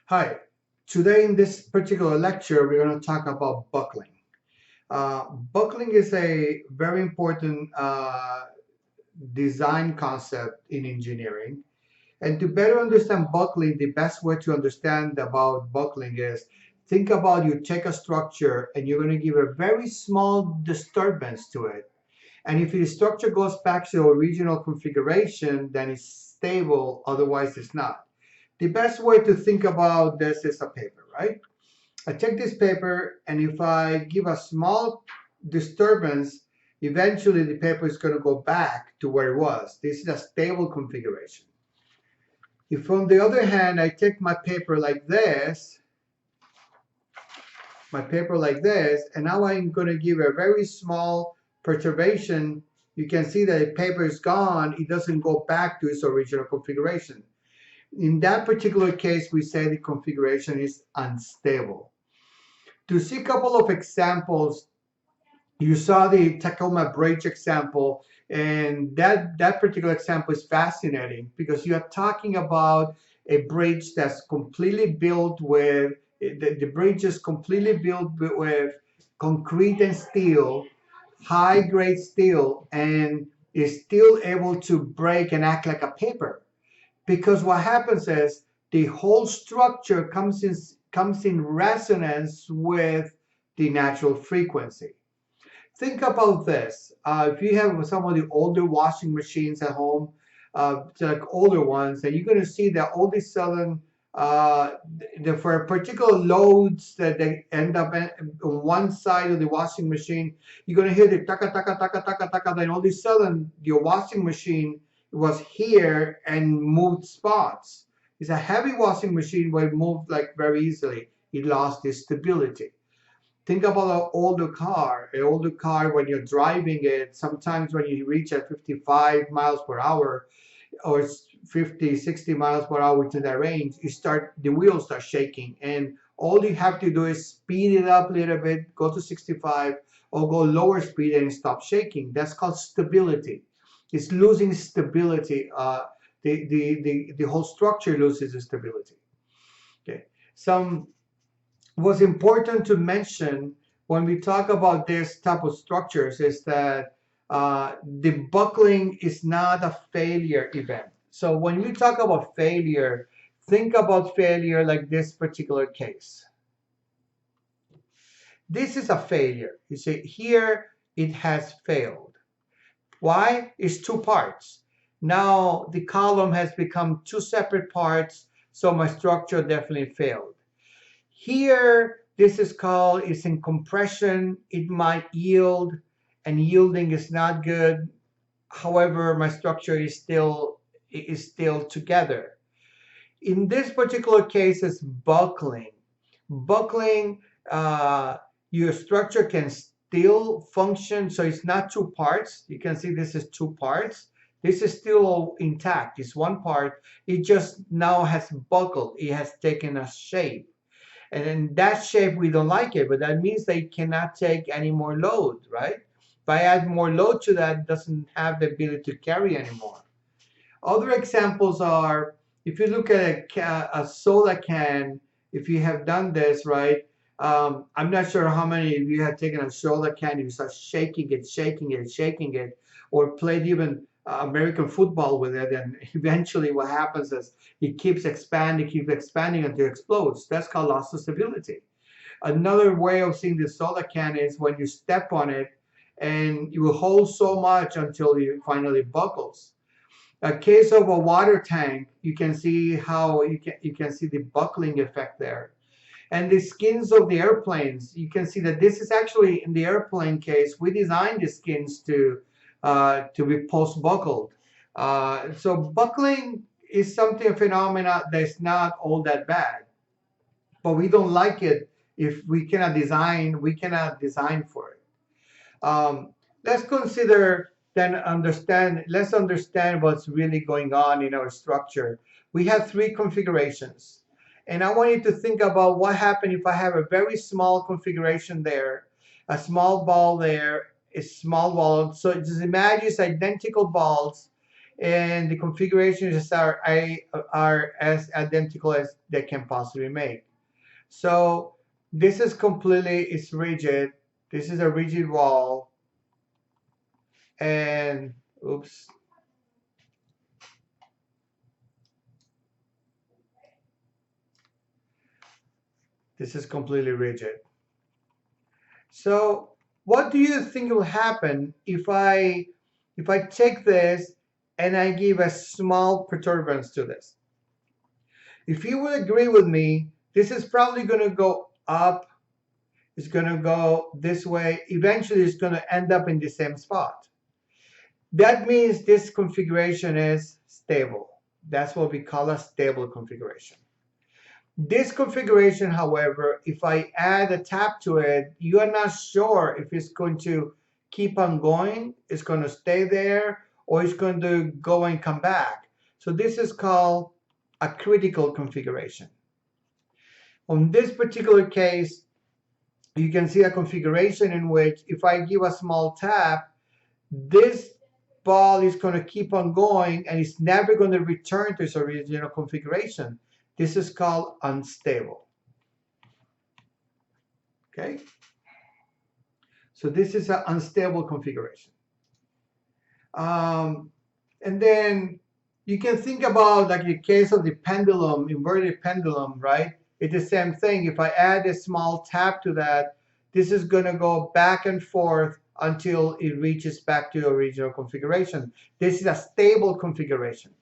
Hi, today in this particular lecture, we're going to talk about buckling. Buckling is a very important design concept in engineering. And to better understand buckling, the best way to understand about buckling is think about you take a structure and you're going to give a very small disturbance to it. And if the structure goes back to the original configuration, then it's stable, otherwise it's not. The best way to think about this is a paper, right? I take this paper, and if I give a small disturbance, eventually the paper is going to go back to where it was. This is a stable configuration. If on the other hand, I take my paper like this, and now I'm going to give a very small perturbation, you can see that the paper is gone. It doesn't go back to its original configuration. In that particular case, we say the configuration is unstable. To see a couple of examples, you saw the Tacoma Bridge example, and that particular example is fascinating because you are talking about a bridge that's completely built with the bridge is completely built with concrete and steel, high grade steel, and is still able to break and act like a paper. Because what happens is the whole structure comes in resonance with the natural frequency. Think about this. If you have some of the older washing machines at home, like older ones, and you're going to see that all of a sudden, for particular loads that they end up on one side of the washing machine, you're going to hear the taka taka taka taka taka. Then all of a sudden, your washing machine was here and moved spots. It's a heavy washing machine, but it moved like very easily. It lost its stability. Think about an older car. An older car, when you're driving it, sometimes when you reach at 55 miles per hour or 50, 60 miles per hour within that range, the wheels start shaking. And all you have to do is speed it up a little bit, go to 65, or go lower speed and stop shaking. That's called stability. It's losing stability. The whole structure loses its stability. Okay. What's important to mention when we talk about this type of structures is that the buckling is not a failure event. So when we talk about failure, think about failure like this particular case. This is a failure. You see, here it has failed. Why? It's two parts. Now the column has become two separate parts, so my structure definitely failed. Here, this is in compression. It might yield, and yielding is not good. However, my structure is still together. In this particular case, it's buckling. Buckling, your structure can still function, so it's not two parts. You can see this is two parts. This is still intact. It's one part. It just now has buckled. It has taken a shape. And in that shape, we don't like it, but that means they cannot take any more load, right? If I add more load to that, it doesn't have the ability to carry anymore. Other examples are, if you look at a soda can, if you have done this, right? I'm not sure how many of you have taken a soda can and you start shaking it, shaking it, shaking it, or played even American football with it, and eventually what happens is it keeps expanding until it explodes. That's called loss of stability. Another way of seeing the soda can is when you step on it and you will hold so much until it finally buckles. A case of a water tank, you can see how you can see the buckling effect there. And the skins of the airplanes, you can see that this is actually in the airplane case. We designed the skins to be post buckled. So buckling is something a phenomena that's not all that bad, but we don't like it if we cannot design for it. Let's consider then understand. Let's understand what's really going on in our structure. We have three configurations, and I want you to think about what happens if I have a very small configuration there, a small ball there, a small ball. So just imagine it's identical balls, and the configurations are as identical as they can possibly make. So this is completely, it's rigid. This is a rigid wall, and oops. This is completely rigid. So what do you think will happen if I take this and I give a small perturbance to this? If you will agree with me, this is probably going to go up, it's going to go this way, eventually it's going to end up in the same spot. That means this configuration is stable. That's what we call a stable configuration. This configuration, however, if I add a tap to it, you are not sure if it's going to keep on going, it's going to stay there, or it's going to go and come back. So this is called a critical configuration. On this particular case, you can see a configuration in which if I give a small tap, this ball is going to keep on going and it's never going to return to its original configuration. This is called unstable. Okay? So this is an unstable configuration. And then you can think about like the case of the pendulum, inverted pendulum, right? It's the same thing. If I add a small tap to that, this is going to go back and forth until it reaches back to the original configuration. This is a stable configuration.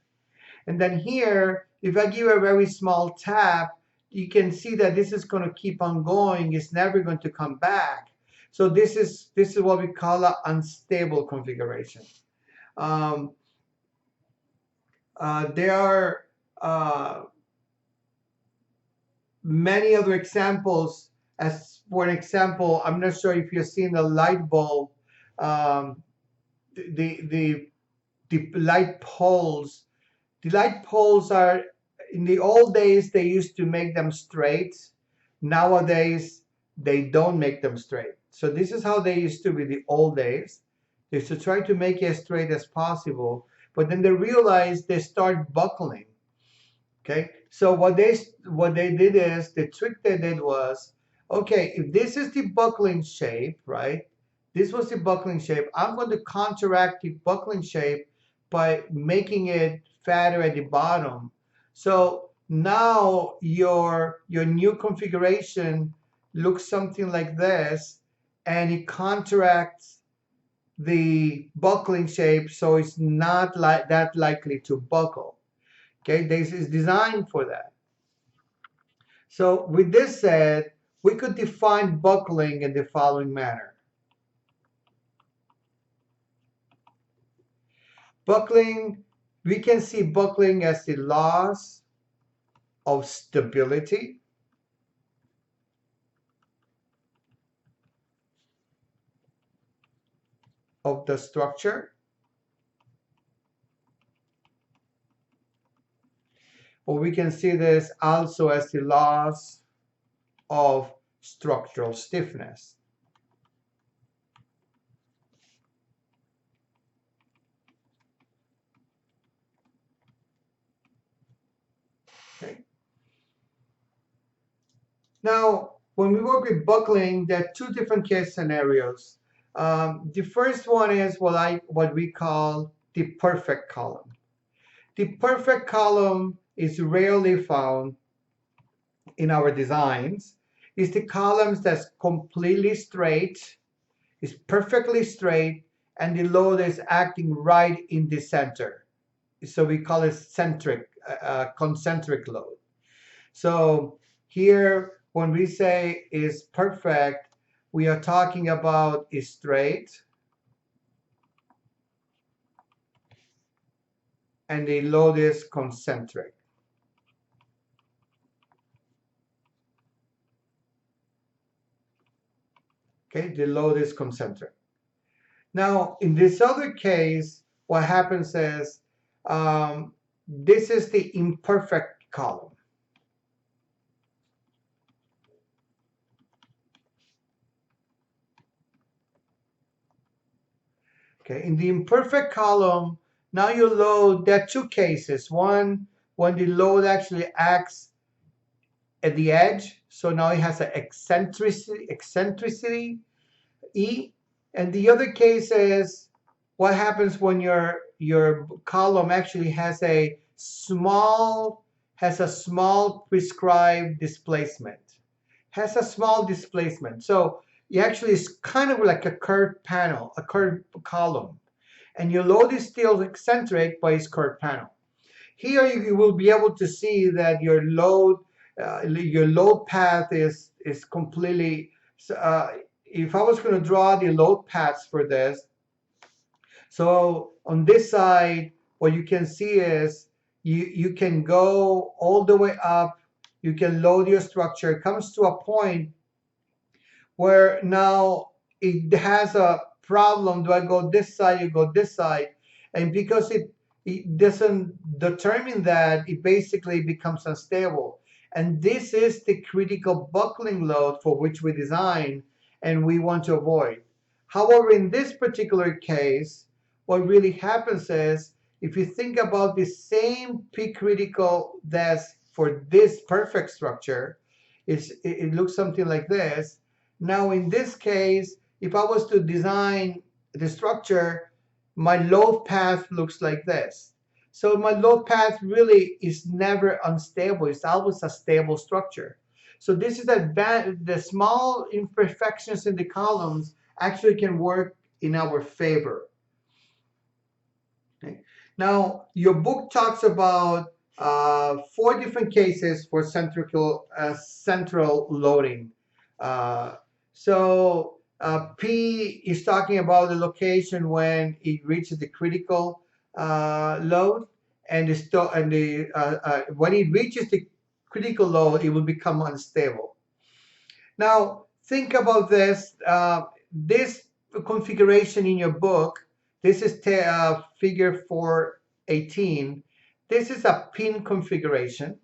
And then here, if I give a very small tap, you can see that this is going to keep on going. It's never going to come back. So this is what we call an unstable configuration. There are many other examples. As for an example, I'm not sure if you've seen the light bulb, the light poles. The light poles are, in the old days, they used to make them straight. Nowadays, they don't make them straight. So this is how they used to be the old days. They used to try to make it as straight as possible, but then they realized they start buckling. Okay, so what they did is, the trick they did was, okay, if this is the buckling shape, right? This was the buckling shape. I'm going to counteract the buckling shape by making it fatter at the bottom. So now your new configuration looks something like this, and it counteracts the buckling shape, so it's not like that likely to buckle. Okay, this is designed for that. So with this said, we could define buckling in the following manner. Buckling, we can see buckling as the loss of stability of the structure, or we can see this also as the loss of structural stiffness. Okay. Now, when we work with buckling, there are two different case scenarios. The first one is what we call the perfect column. The perfect column is rarely found in our designs. It's the columns that's completely straight, is perfectly straight, and the load is acting right in the center. So we call it concentric load. So here, when we say is perfect, we are talking about is straight, and the load is concentric. Okay, the load is concentric. Now, in this other case, what happens is this is the imperfect column. Okay, in the imperfect column, Now you load, there are two cases. One, when the load actually acts at the edge, so now it has an eccentricity E. And the other case is what happens when your column actually has a small prescribed displacement. Has a small displacement. So it actually is kind of like a curved panel, a curved column. And your load is still eccentric, but it's curved panel. Here you will be able to see that your load path is completely. If I was going to draw the load paths for this, so on this side, what you can see is you can go all the way up. You can load your structure. It comes to a point where now it has a problem. Do I go this side? You go this side. And because it doesn't determine that, it basically becomes unstable. And this is the critical buckling load for which we design and we want to avoid. However, in this particular case, what really happens is if you think about the same P critical that's for this perfect structure, it looks something like this. Now, in this case, if I was to design the structure, my load path looks like this. So my load path really is never unstable. It's always a stable structure. So this is the small imperfections in the columns actually can work in our favor. Okay. Now, your book talks about 4 different cases for central loading. Uh, P is talking about the location when it reaches the critical load, and when it reaches the critical load, it will become unstable. Now, think about this. This configuration in your book, this is figure 418. This is a pin configuration.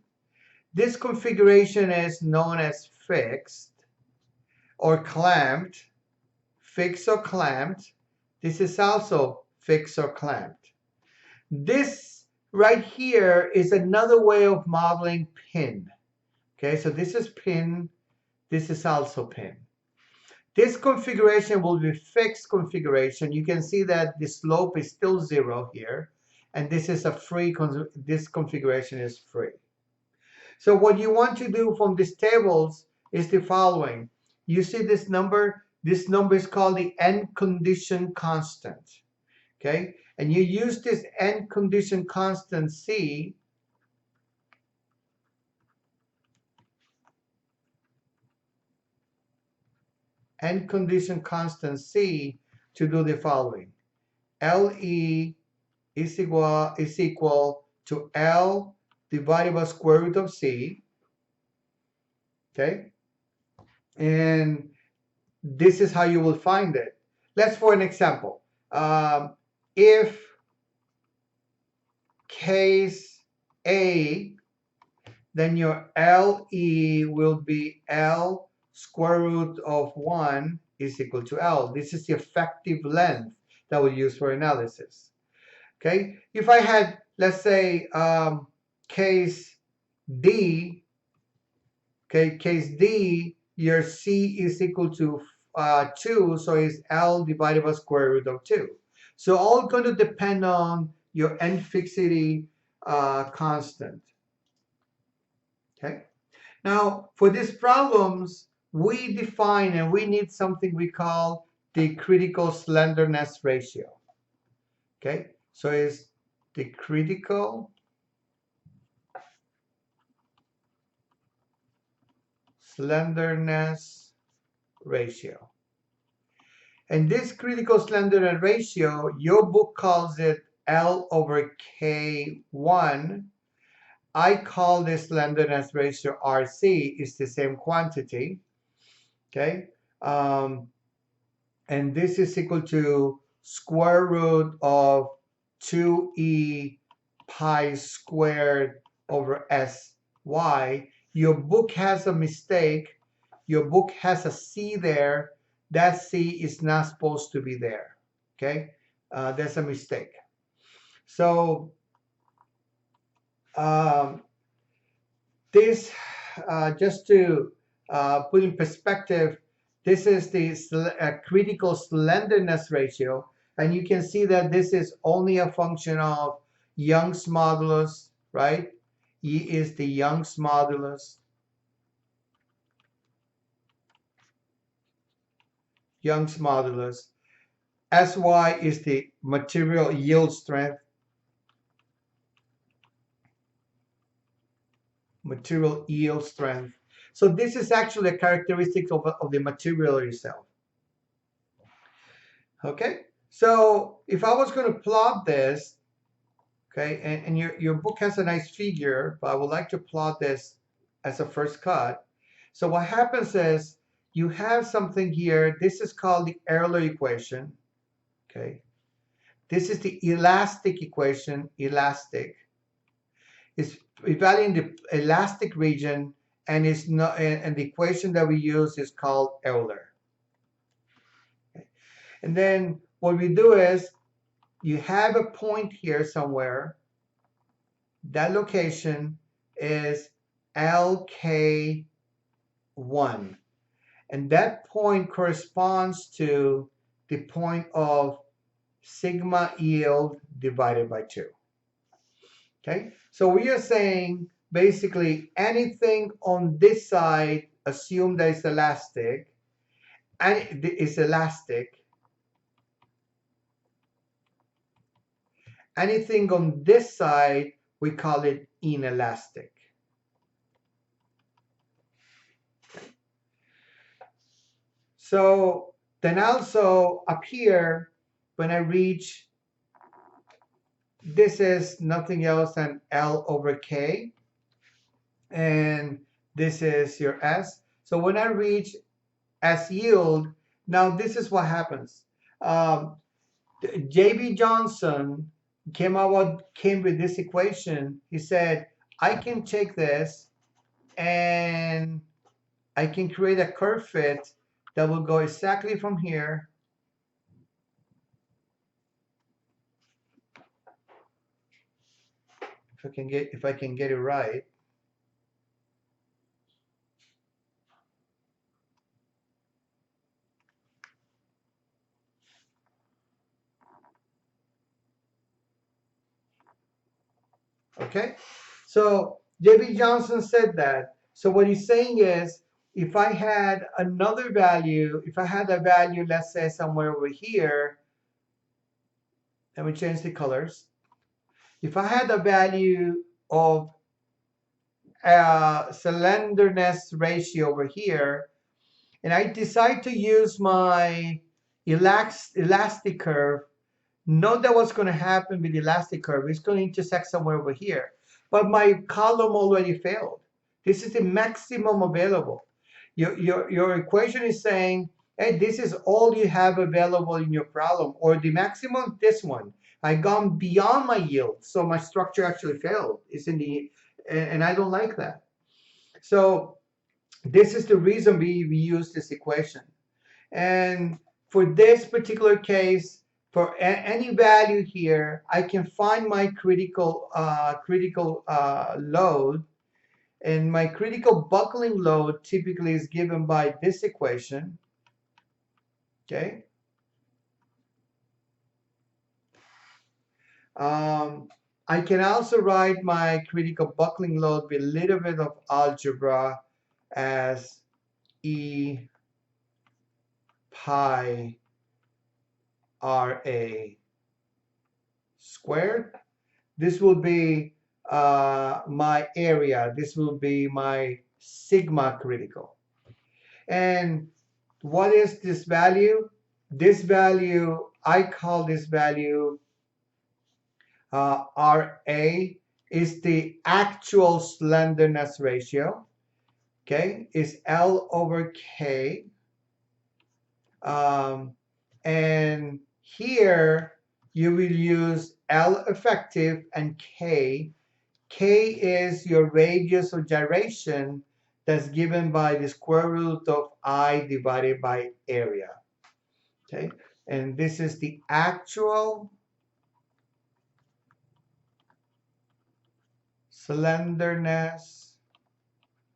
This configuration is known as fixed or clamped, fixed or clamped. This is also fixed or clamped. This right here is another way of modeling pin. Okay, so this is pin, this is also pin. This configuration will be fixed configuration. You can see that the slope is still 0 here, and this is a free, this configuration is free. So what you want to do from these tables is the following. You see this number is called the end condition constant, okay? And you use this end condition constant C to do the following. LE is equal to L divided by square root of C, okay? And this is how you will find it. Let's for an example. If case A, then your LE will be L square root of 1 is equal to L. This is the effective length that we'll use for analysis. Okay, if I had, let's say, case D, okay, case D, your C is equal to 2, so it's L divided by square root of 2. So all going to depend on your end fixity constant. Okay. Now, for these problems, we define and we need something we call the critical slenderness ratio. Okay, so it's the critical slenderness ratio. And this critical slenderness ratio, your book calls it L over K1. I call this slenderness ratio RC, is the same quantity, okay? And this is equal to square root of 2e pi squared over sy. Your book has a mistake. Your book has a c there. That c is not supposed to be there, okay? That's a mistake. So this, just to put in perspective, this is the critical slenderness ratio, and you can see that this is only a function of Young's modulus, right? E is the Young's modulus. Young's modulus. Sy is the material yield strength. Material yield strength. So this is actually a characteristic of the material itself. Okay, so if I was going to plot this, okay, and your book has a nice figure, but I would like to plot this as a first cut. So what happens is you have something here. This is called the Euler equation. Okay, this is the elastic equation. Elastic is evaluating the elastic region, and is not, and the equation that we use is called Euler. Okay. And then what we do is you have a point here somewhere. That location is LK1, and that point corresponds to the point of sigma yield divided by 2. Okay, so we are saying basically anything on this side, assume that it's elastic, and it's elastic. Anything on this side, we call it inelastic. So then also up here, when I reach, this is nothing else than L over K, and this is your S. So when I reach S yield, now this is what happens. J.B. Johnson came with this equation. He said, I can take this and I can create a curve fit that will go exactly from here if I can get it right. Okay, so J.B. Johnson said that. So what he's saying is, if I had another value, if I had a value, let's say somewhere over here, let me change the colors. If I had a value of slenderness ratio over here, and I decide to use my elastic curve, note that what's going to happen with the elastic curve is going to intersect somewhere over here. But my column already failed. This is the maximum available. Your equation is saying, hey, this is all you have available in your problem, or the maximum, this one. I gone beyond my yield, so my structure actually failed. It's in the, and I don't like that. So this is the reason we use this equation. And for this particular case, for any value here, I can find my critical load, and my critical buckling load typically is given by this equation. Okay. I can also write my critical buckling load with a little bit of algebra as E pi RA squared. This will be my area. This will be my sigma critical. And what is this value? This value, I call this value RA, is the actual slenderness ratio. Okay, is L over K. And here you will use L effective and K. K is your radius of gyration that's given by the square root of I divided by area. Okay, and this is the actual slenderness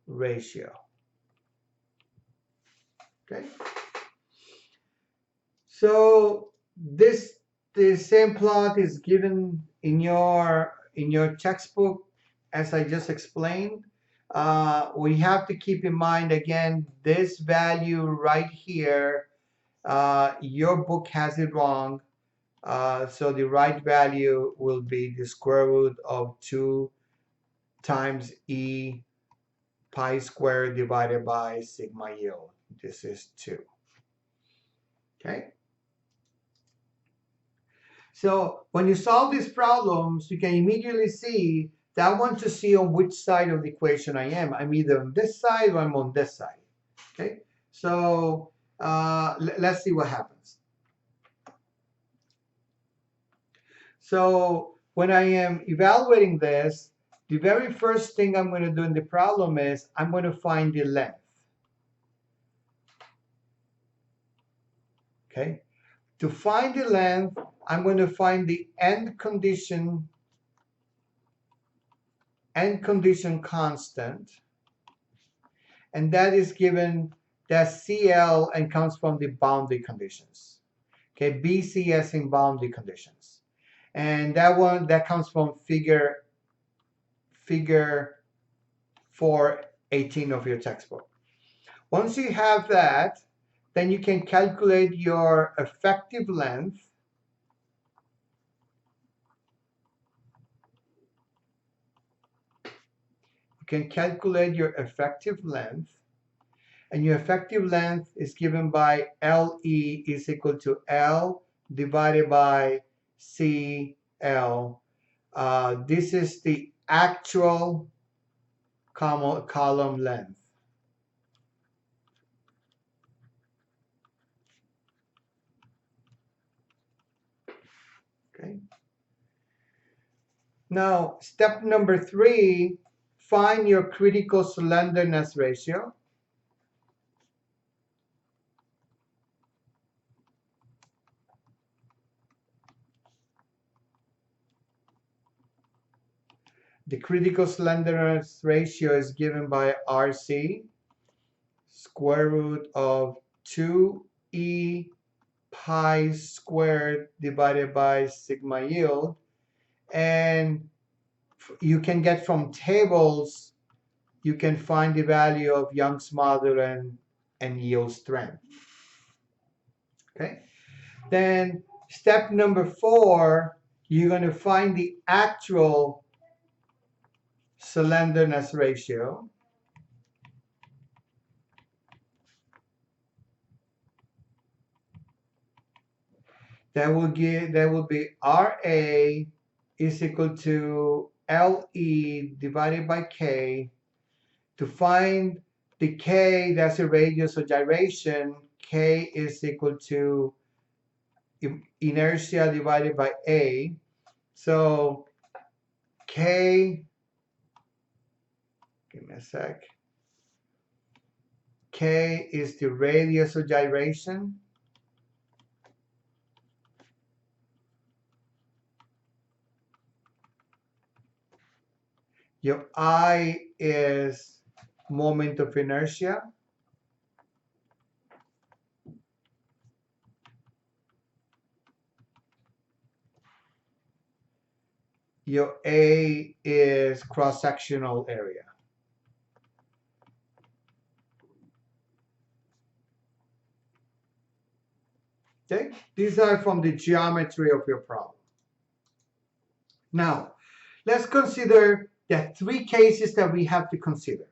ratio. Okay. So the same plot is given in your textbook as I just explained. We have to keep in mind again this value right here. Your book has it wrong. So the right value will be the square root of 2 times e pi squared divided by sigma yield. This is 2. Okay. So when you solve these problems, you can immediately see that I want to see on which side of the equation I am. I'm either on this side or I'm on this side. Okay. So let's see what happens. So when I am evaluating this, the very first thing I'm going to do in the problem is I'm going to find the length. Okay. To find the length, I'm going to find the end condition constant, and that is given that CL and comes from the boundary conditions. Okay, BCS in boundary conditions, and that comes from figure 418 of your textbook. Once you have that, then you can calculate your effective length. You can calculate your effective length, and your effective length is given by LE is equal to L divided by CL. This is the actual column length. Okay. Now, step number 3, find your critical slenderness ratio. The critical slenderness ratio is given by RC, square root of 2e pi squared divided by sigma yield. And you can get from tables, you can find the value of Young's model and yield strength. Okay. Then step number 4, you're going to find the actual slenderness ratio. That will be RA is equal to LE divided by K. To find the K, that's a radius of gyration. K is equal to inertia divided by A. So K, give me a sec. K is the radius of gyration. Your I is moment of inertia. Your A is cross-sectional area. Okay, these are from the geometry of your problem. Now, let's consider the 3 cases that we have to consider.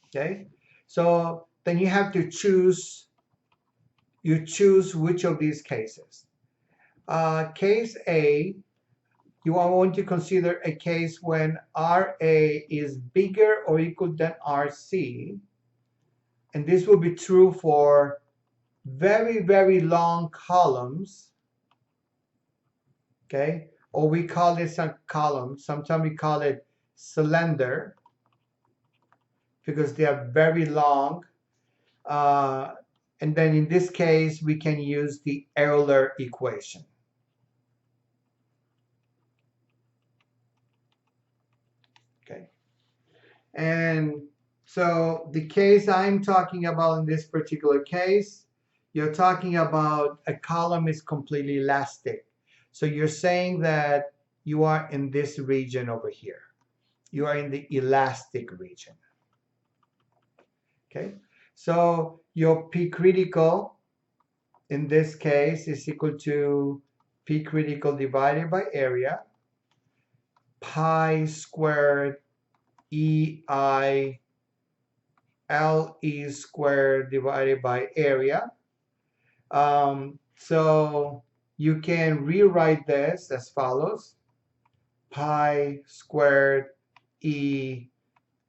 Okay, so then you have to choose. You choose which of these cases. Case A, you want to consider a case when RA is bigger or equal than RC, and this will be true for very, very long columns. Okay, or we call this a column. Sometimes we call it slender because they are very long. And then in this case, we can use the Euler equation. Okay. And so the case I'm talking about in this particular case, you're talking about a column is completely elastic. So you're saying that you are in this region over here. You are in the elastic region. Okay, so your P critical in this case is equal to P critical divided by area, pi squared EI LE squared divided by area. So you can rewrite this as follows: pi squared E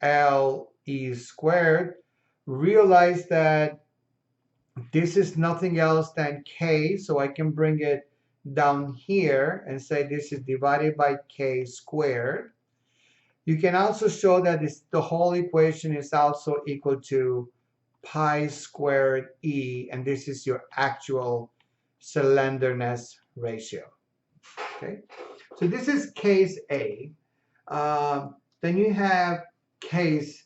LE squared. Realize that this is nothing else than k, so I can bring it down here and say this is divided by k squared. You can also show that the whole equation is also equal to pi squared E, and this is your actual slenderness ratio. Okay, so this is case A. Then you have case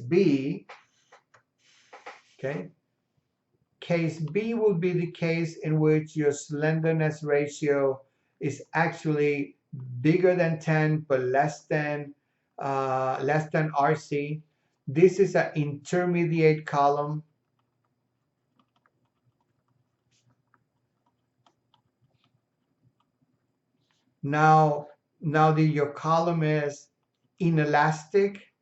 B. Okay, case B will be the case in which your slenderness ratio is actually bigger than 10 but less than RC. This is an intermediate column. Now your column is inelastic,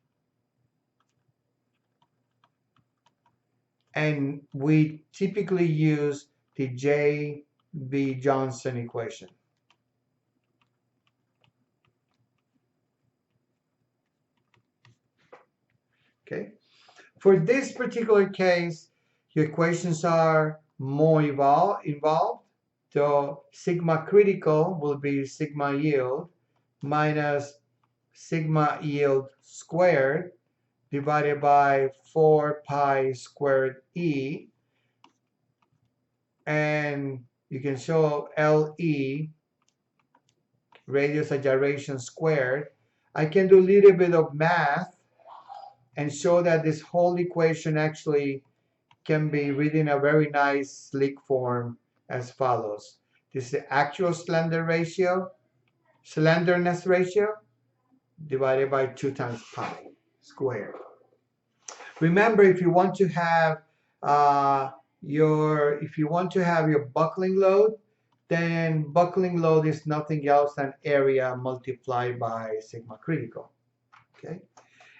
and we typically use the J.B. Johnson equation. Okay, for this particular case, your equations are more involved. So sigma critical will be sigma yield minus sigma yield squared divided by 4 pi squared E, and you can show LE, radius of gyration squared. I can do a little bit of math and show that this whole equation actually can be written in a very nice sleek form as follows. This is the actual slenderness ratio divided by 2 times pi squared. Remember, if you want to have your buckling load, then buckling load is nothing else than area multiplied by sigma critical. Okay,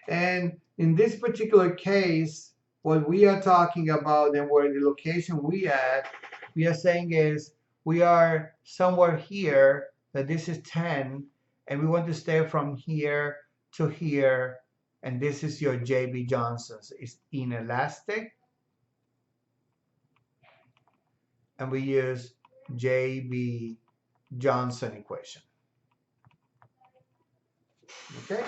and in this particular case, what we are talking about and where the location we are saying is we are somewhere here, that this is 10, and we want to stay from here to here, and this is your J.B. Johnson's. It's inelastic, and we use J.B. Johnson equation. Okay?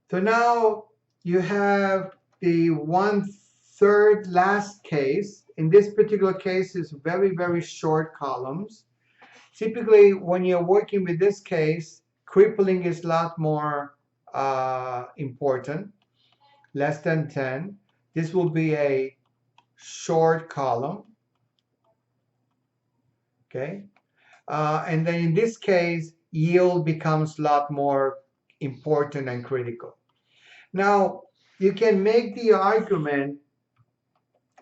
So now you have the 1/3 last case. In this particular case, it's very, very short columns. Typically, when you're working with this case, crippling is a lot more important, less than 10. This will be a short column. Okay, and then in this case, yield becomes a lot more important and critical. Now, you can make the argument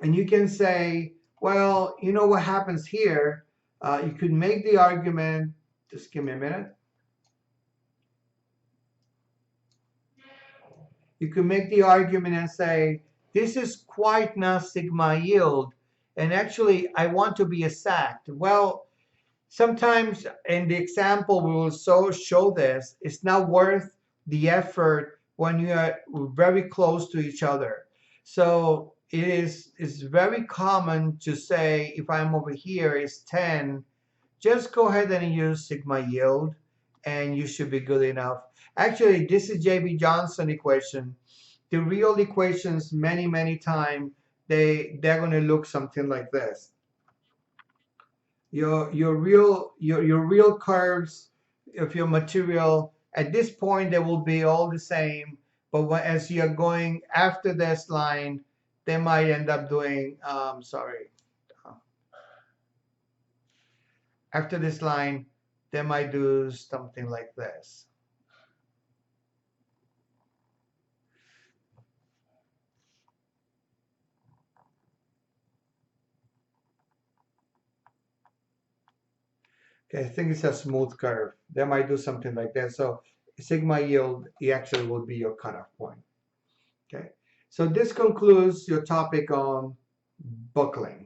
and you can say, well, you know what happens here? You could make the argument, just give me a minute. You could make the argument and say, this is quite not sigma yield, and actually I want to be exact. Well, sometimes in the example we will show this, it's not worth the effort when you are very close to each other. So it's very common to say, if I'm over here is 10, just go ahead and use sigma yield and you should be good enough. Actually, this is J.B. Johnson equation. The real equations many times, they're going to look something like this. Your real curves of your material At this point, they will be all the same, but as you're going after this line, they might end up doing, after this line, they might do something like this. Okay, I think it's a smooth curve. They might do something like that. So sigma yield actually will be your cutoff point. Okay, so this concludes your topic on buckling.